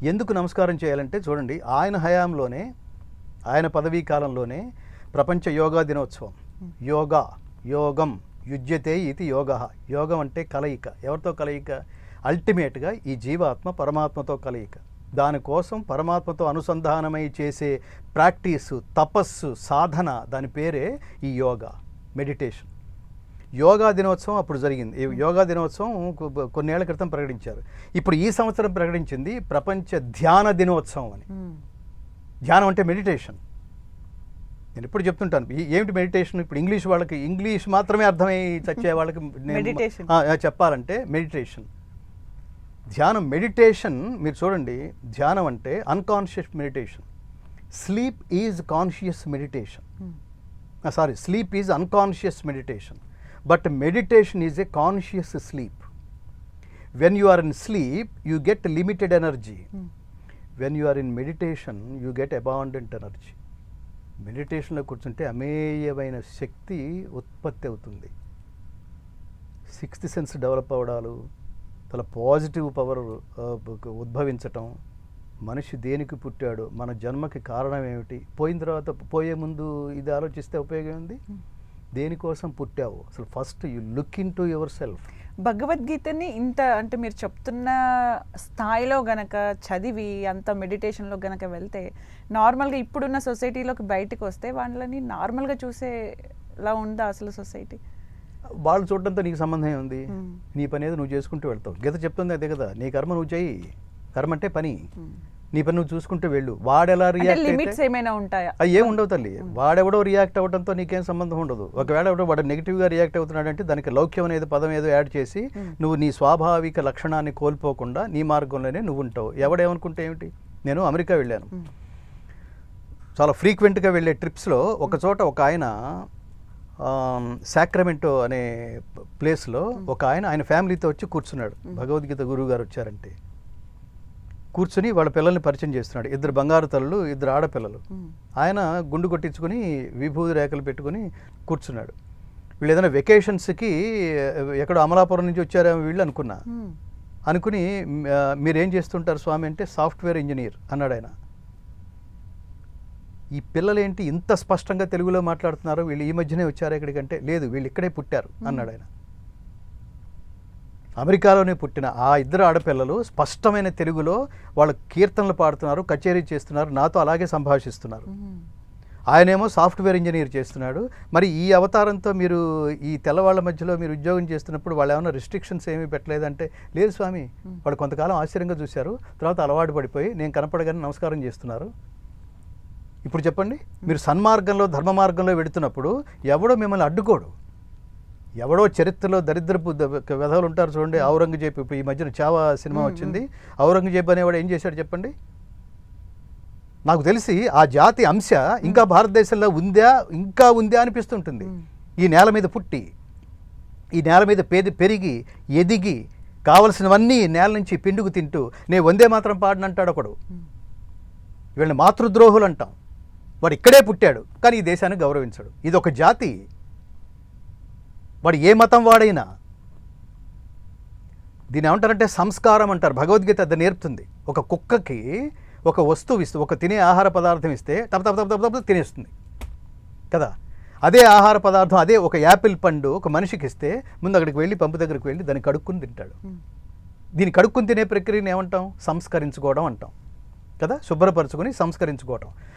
ఎందుకు నమస్కారం చేయాలంటే చూడండి, ఆయన హయాంలోనే, ఆయన పదవీ కాలంలోనే ప్రపంచ యోగా దినోత్సవం, యోగా, యోగం, యుజ్యతే ఇది యోగ. యోగం అంటే కలయిక. ఎవరితో కలయిక? అల్టిమేట్గా ఈ జీవాత్మ పరమాత్మతో కలయిక. దానికోసం పరమాత్మతో అనుసంధానమై చేసే ప్రాక్టీసు, తపస్సు, సాధన, దాని పేరే ఈ యోగా, మెడిటేషన్. యోగా దినోత్సవం అప్పుడు జరిగింది. ఈ యోగా దినోత్సవం కొన్నేళ్ల క్రితం ప్రకటించారు. ఇప్పుడు ఈ సంవత్సరం ప్రకటించింది ప్రపంచ ధ్యాన దినోత్సవం అని. ధ్యానం అంటే మెడిటేషన్. నేను ఇప్పుడు చెప్తుంటాను ఏమిటి మెడిటేషన్. ఇప్పుడు ఇంగ్లీష్ వాళ్ళకి ఇంగ్లీష్ మాత్రమే అర్థమై చచ్చే వాళ్ళకి చెప్పాలంటే మెడిటేషన్, ధ్యానం. మెడిటేషన్ మీరు చూడండి, ధ్యానం అంటే unconscious meditation. Sleep is conscious meditation. Sorry, sleep is unconscious meditation. But meditation is a conscious sleep. When you are in sleep, you get limited energy. When you are in meditation, you get abundant energy. మెడిటేషన్లో కూర్చుంటే అమేయమైన శక్తి ఉత్పత్తి అవుతుంది. Sixth sense develop అవ్వడాలు, చాలా positive power ఉద్భవించటం. మనిషి దేనికి పుట్టాడు, మన జన్మకి కారణం ఏమిటి, పోయిన తర్వాత పోయే ముందు ఇది ఆలోచిస్తే ఉపయోగం ఉంది. దేనికోసం పుట్టావు అసలు, first you look into yourself. భగవద్గీతని ఇంత అంటే మీరు చెప్తున్న స్థాయిలో గనక చదివి అంత మెడిటేషన్లో గనక వెళ్తే, నార్మల్గా ఇప్పుడున్న సొసైటీలోకి బయటకు వస్తే వాళ్ళని నార్మల్గా చూసేలా ఉందా అసలు సొసైటీ? వాళ్ళు చూడడంతో నీకు సంబంధం ఉంది. నీ పని ఏదో నువ్వు చేసుకుంటూ వెళ్తావు. గీత చెప్తుంది అదే కదా, నీ కర్మ నువ్వు చేయి. కర్మ అంటే పని, నీ పని నువ్వు చూసుకుంటూ వెళ్ళు. వాడెలా రియాక్ట్ లిమిట్స్ ఏమైనా ఉంటాయా? ఏం ఉండవు తల్లి. వాడెవడో రియాక్ట్ అవ్వడంతో నీకేం సంబంధం ఉండదు. ఒకవేళ ఎవడో వాడు నెగిటివ్గా రియాక్ట్ అవుతున్నాడు అంటే దానికి లౌక్యం అనేది పదం ఏదో యాడ్ చేసి నువ్వు నీ స్వాభావిక లక్షణాన్ని కోల్పోకుండా నీ మార్గంలోనే నువ్వు ఉంటావు. ఎవడేమనుకుంటే ఏమిటి. నేను అమెరికా వెళ్ళాను, చాలా ఫ్రీక్వెంట్గా వెళ్ళే ట్రిప్స్లో ఒక చోట ఒక ఆయన సాక్రమెంటో అనే ప్లేస్లో ఒక ఆయన ఫ్యామిలీతో వచ్చి కూర్చున్నాడు. భగవద్గీత గురువు గారు వచ్చారంటే కూర్చుని వాళ్ళ పిల్లల్ని పరిచయం చేస్తున్నాడు. 2 బంగారు తల్లులు, 2 ఆడపిల్లలు. ఆయన గుండు కొట్టించుకుని విభూది రేఖలు పెట్టుకుని కూర్చున్నాడు. వీళ్ళు ఏదైనా వెకేషన్స్కి ఎక్కడో అమలాపురం నుంచి వచ్చారేమో వీళ్ళు అనుకుని మీరేం చేస్తుంటారు స్వామి అంటే సాఫ్ట్వేర్ ఇంజనీర్ అన్నాడు ఆయన. ఈ పిల్లలు ఏంటి ఇంత స్పష్టంగా తెలుగులో మాట్లాడుతున్నారు, వీళ్ళు ఈ మధ్యనే వచ్చారు ఇక్కడికంటే, లేదు వీళ్ళు ఇక్కడే పుట్టారు అన్నాడు ఆయన. అమెరికాలోనే పుట్టిన ఆ 2 ఆడపిల్లలు స్పష్టమైన తెలుగులో వాళ్ళ కీర్తనలు పాడుతున్నారు, కచేరీ చేస్తున్నారు, నాతో అలాగే సంభాషిస్తున్నారు. ఆయనేమో సాఫ్ట్వేర్ ఇంజనీర్ చేస్తున్నాడు. మరి ఈ అవతారంతో మీరు ఈ తెల్లవాళ్ళ మధ్యలో మీరు ఉద్యోగం చేస్తున్నప్పుడు వాళ్ళు ఏమైనా రిస్ట్రిక్షన్స్ ఏమీ పెట్టలేదంటే, లేదు స్వామి, వాళ్ళు కొంతకాలం ఆశ్చర్యంగా చూశారు, తర్వాత అలవాటు పడిపోయి నేను కనపడగానే నమస్కారం చేస్తున్నారు. ఇప్పుడు చెప్పండి, మీరు సన్మార్గంలో ధర్మ మార్గంలో వెడుతున్నప్పుడు ఎవడో మిమ్మల్ని అడ్డుకోడు. ఎవడో చరిత్రలో దరిద్రపు వెధవులు ఉంటారు చూడండి. ఔరంగజేబు, ఇప్పుడు ఈ మధ్యన చావా సినిమా వచ్చింది, ఔరంగజేబు అనేవాడు ఏం చేశాడు చెప్పండి. నాకు తెలిసి ఆ జాతి అంశ ఇంకా భారతదేశంలో ఇంకా ఉందా అనిపిస్తుంటుంది. ఈ నేల మీద పుట్టి, ఈ నేల మీద పెరిగి ఎదిగి కావలసినవన్నీ నేల నుంచి పిండుకు తింటూ నేను వందే మాత్రం పాడనంటాడు ఒకడు. వీళ్ళని మాతృద్రోహులు అంటాం. వాడు ఇక్కడే పుట్టాడు కానీ ఈ దేశాన్ని గౌరవించడు. ఇది ఒక జాతి. వాడు ఏ మతం వాడైనా. దీన్ని ఏమంటారంటే సంస్కారం అంటారు. భగవద్గీత అది నేర్పుతుంది. ఒక కుక్కకి ఒక వస్తువు ఇస్తే, ఒక తినే ఆహార పదార్థం ఇస్తే తప్ప తినేస్తుంది కదా. అదే ఆహార పదార్థం, అదే ఒక యాపిల్ పండు ఒక మనిషికి ఇస్తే ముందు అక్కడికి వెళ్ళి పంపు దగ్గరికి వెళ్ళి దాన్ని కడుక్కుని తింటాడు. దీన్ని కడుక్కుని తినే ప్రక్రియను ఏమంటాం? సంస్కరించుకోవడం అంటాం కదా. శుభ్రపరచుకొని సంస్కరించుకోవటం.